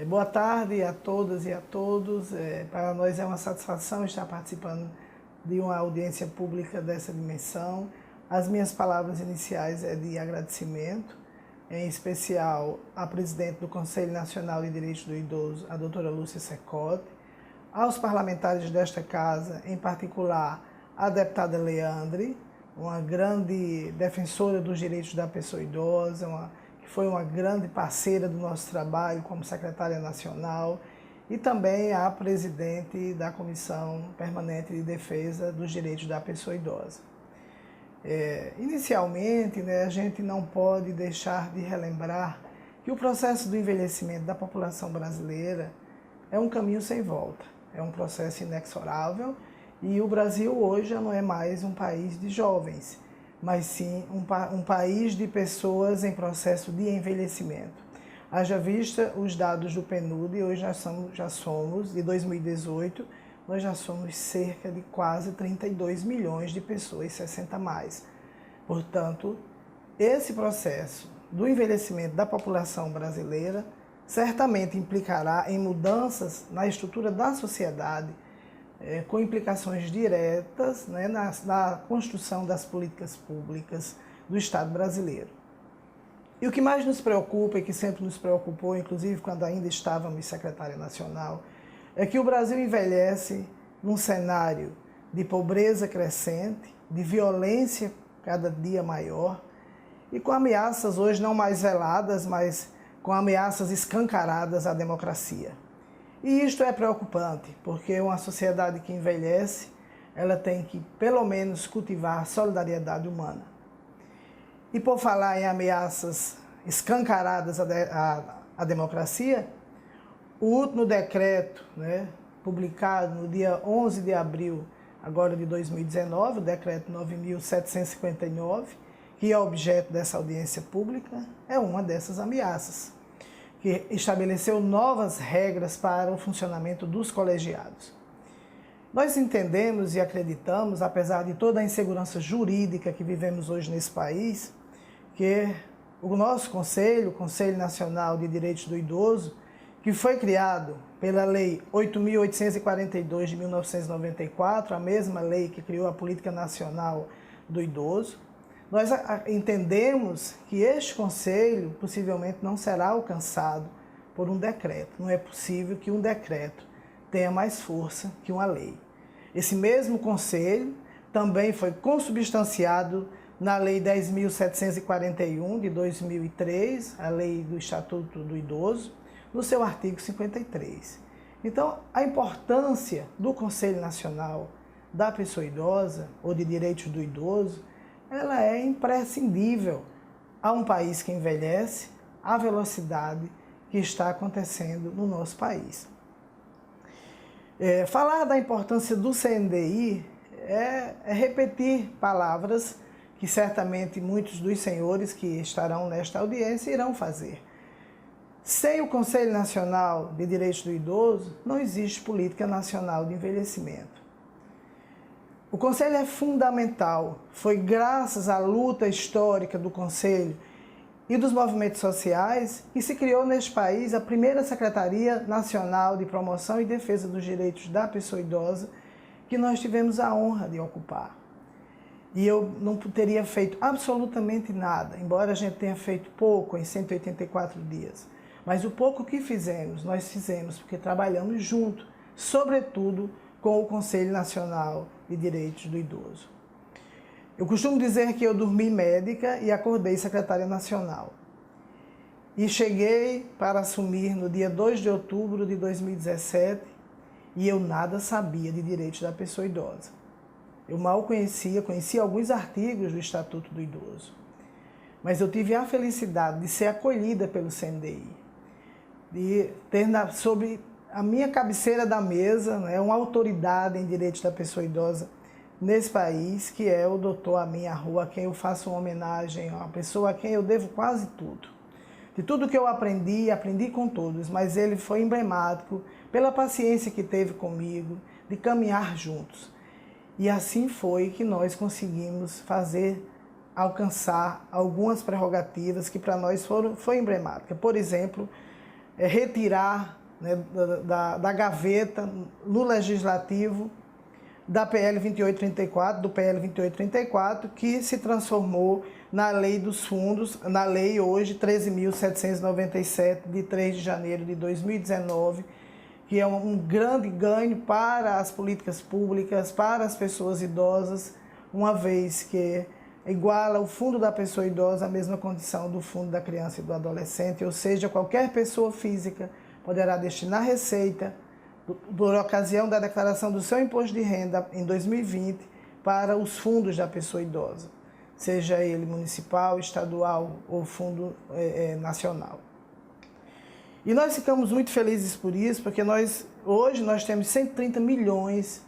Boa tarde a todas e a todos. Para nós é uma satisfação estar participando de uma audiência pública dessa dimensão. As minhas palavras iniciais é de agradecimento, em especial à presidente do Conselho Nacional de Direitos do Idoso, a doutora Lúcia Secote, aos parlamentares desta casa, em particular a deputada Leandre, uma grande defensora dos direitos da pessoa idosa, que foi uma grande parceira do nosso trabalho como secretária nacional, e também a presidente da Comissão Permanente de Defesa dos Direitos da Pessoa Idosa. Inicialmente, a gente não pode deixar de relembrar que o processo do envelhecimento da população brasileira é um caminho sem volta, é um processo inexorável, e o Brasil hoje já não é mais um país de jovens, mas sim um país de pessoas em processo de envelhecimento. Haja vista os dados do PNUD, hoje já somos, de 2018, nós já somos cerca de quase 32 milhões de pessoas 60 a mais. Portanto, esse processo do envelhecimento da população brasileira certamente implicará em mudanças na estrutura da sociedade, com implicações diretas na construção das políticas públicas do Estado brasileiro. E o que mais nos preocupa, e que sempre nos preocupou, inclusive quando ainda estávamos secretária nacional, é que o Brasil envelhece num cenário de pobreza crescente, de violência cada dia maior, e com ameaças hoje não mais veladas, mas com ameaças escancaradas à democracia. E isto é preocupante, porque uma sociedade que envelhece, ela tem que, pelo menos, cultivar a solidariedade humana. E por falar em ameaças escancaradas à democracia, o último decreto, publicado no dia 11 de abril agora de 2019, o decreto 9.759, que é objeto dessa audiência pública, é uma dessas ameaças, que estabeleceu novas regras para o funcionamento dos colegiados. Nós entendemos e acreditamos, apesar de toda a insegurança jurídica que vivemos hoje nesse país, que o nosso Conselho, o Conselho Nacional de Direitos do Idoso, que foi criado pela Lei 8.842 de 1994, a mesma lei que criou a Política Nacional do Idoso, nós entendemos que este Conselho possivelmente não será alcançado por um decreto. Não é possível que um decreto tenha mais força que uma lei. Esse mesmo Conselho também foi consubstanciado na Lei 10.741 de 2003, a Lei do Estatuto do Idoso, no seu artigo 53. Então, a importância do Conselho Nacional da Pessoa Idosa, ou de Direitos do Idoso, ela é imprescindível a um país que envelhece, à velocidade que está acontecendo no nosso país. Falar da importância do CNDI é repetir palavras que certamente muitos dos senhores que estarão nesta audiência irão fazer. Sem o Conselho Nacional de Direitos do Idoso, não existe política nacional de envelhecimento. O Conselho é fundamental. Foi graças à luta histórica do Conselho e dos movimentos sociais que se criou neste país a primeira Secretaria Nacional de Promoção e Defesa dos Direitos da Pessoa Idosa, que nós tivemos a honra de ocupar. E eu não teria feito absolutamente nada, embora a gente tenha feito pouco em 184 dias. Mas o pouco que fizemos, nós fizemos porque trabalhamos junto, sobretudo com o Conselho Nacional de Direitos do Idoso. Eu costumo dizer que eu dormi médica e acordei secretária nacional. E cheguei para assumir no dia 2 de outubro de 2017 e eu nada sabia de direitos da pessoa idosa. Eu mal conhecia alguns artigos do Estatuto do Idoso. Mas eu tive a felicidade de ser acolhida pelo CNDI, de ter sobre a minha cabeceira da mesa, uma autoridade em direitos da pessoa idosa nesse país, que é o doutor Amin Arrua, a quem eu faço uma homenagem, uma pessoa a quem eu devo quase tudo. De tudo que eu aprendi com todos, mas ele foi emblemático pela paciência que teve comigo, de caminhar juntos. E assim foi que nós conseguimos alcançar algumas prerrogativas que para nós foi emblemática. Por exemplo, retirar, né, da gaveta no Legislativo da PL 2834, do PL 2834, que se transformou na Lei dos Fundos, na Lei hoje 13.797, de 3 de janeiro de 2019, que é um grande ganho para as políticas públicas, para as pessoas idosas, uma vez que iguala o fundo da pessoa idosa à mesma condição do fundo da criança e do adolescente, ou seja, qualquer pessoa física poderá destinar receita por ocasião da declaração do seu imposto de renda em 2020 para os fundos da pessoa idosa, seja ele municipal, estadual ou fundo nacional. E nós ficamos muito felizes por isso, porque hoje nós temos 130 milhões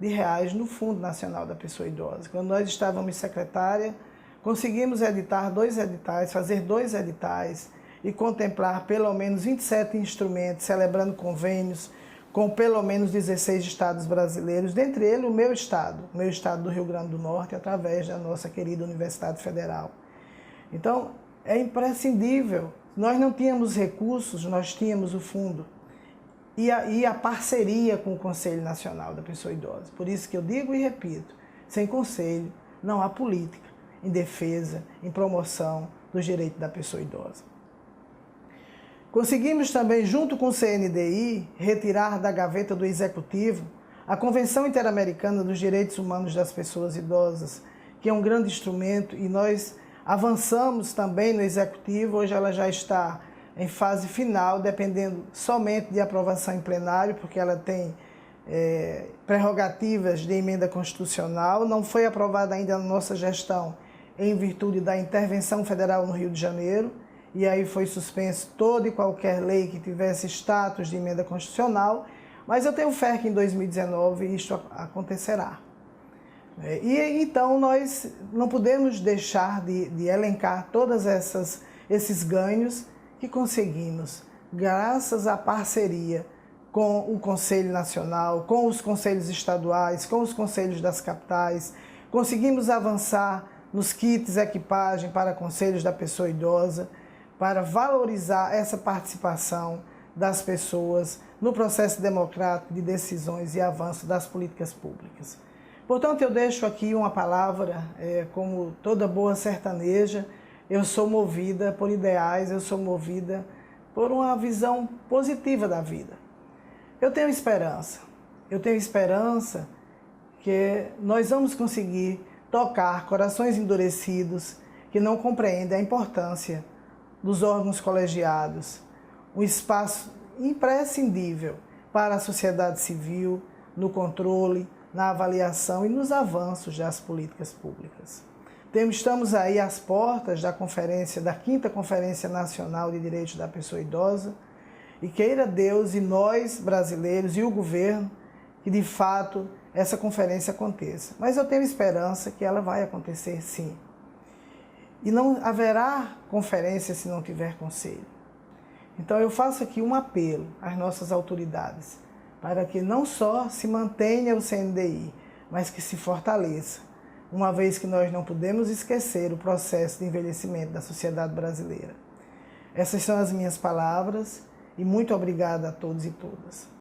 de reais no Fundo Nacional da Pessoa Idosa. Quando nós estávamos secretária, conseguimos editar 2 editais, fazer 2 editais e contemplar pelo menos 27 instrumentos, celebrando convênios com pelo menos 16 estados brasileiros, dentre eles o meu estado do Rio Grande do Norte, através da nossa querida Universidade Federal. Então, é imprescindível. Nós não tínhamos recursos, nós tínhamos o fundo e a parceria com o Conselho Nacional da Pessoa Idosa. Por isso que eu digo e repito, sem conselho não há política em defesa, em promoção dos direitos da pessoa idosa. Conseguimos também, junto com o CNDI, retirar da gaveta do Executivo a Convenção Interamericana dos Direitos Humanos das Pessoas Idosas, que é um grande instrumento, e nós avançamos também no Executivo. Hoje ela já está em fase final, dependendo somente de aprovação em plenário, porque ela tem prerrogativas de emenda constitucional. Não foi aprovada ainda na nossa gestão, em virtude da intervenção federal no Rio de Janeiro, e aí foi suspenso toda e qualquer lei que tivesse status de emenda constitucional, mas eu tenho fé que em 2019 isto acontecerá. E então nós não podemos deixar de elencar todos esses ganhos que conseguimos, graças à parceria com o Conselho Nacional, com os conselhos estaduais, com os conselhos das capitais. Conseguimos avançar nos kits equipagem para conselhos da pessoa idosa, para valorizar essa participação das pessoas no processo democrático de decisões e avanço das políticas públicas. Portanto, eu deixo aqui uma palavra, como toda boa sertaneja, eu sou movida por ideais, eu sou movida por uma visão positiva da vida. Eu tenho esperança que nós vamos conseguir tocar corações endurecidos que não compreendem a importância dos órgãos colegiados, um espaço imprescindível para a sociedade civil no controle, na avaliação e nos avanços das políticas públicas. Estamos aí às portas da 5ª Conferência Nacional de Direitos da Pessoa Idosa, e queira Deus e nós, brasileiros, e o governo, que de fato essa conferência aconteça. Mas eu tenho esperança que ela vai acontecer sim. E não haverá conferência se não tiver conselho. Então eu faço aqui um apelo às nossas autoridades, para que não só se mantenha o CNDI, mas que se fortaleça, uma vez que nós não podemos esquecer o processo de envelhecimento da sociedade brasileira. Essas são as minhas palavras e muito obrigada a todos e todas.